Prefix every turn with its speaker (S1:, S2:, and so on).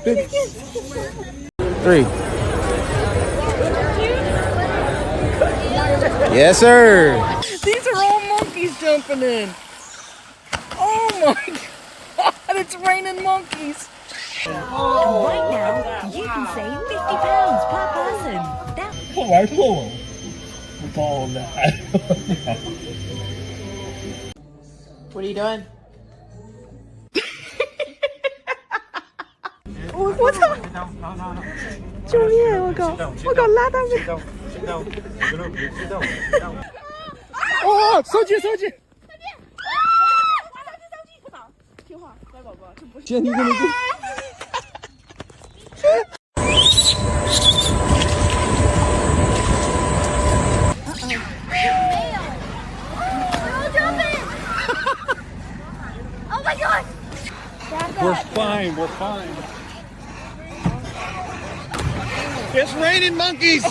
S1: 3. Yes, sir.
S2: These are all monkeys jumping in. Oh my God, it's raining monkeys.
S3: And right now, you can save £50 per person. That
S4: 我玩错了，不高的。
S2: What are you doing? 我操！救命！我靠！我靠！拉他们！哦，手机！听话，乖宝宝，这不是。姐，你。
S5: Oh my God!
S4: We're fine. We're fine. It's raining monkeys.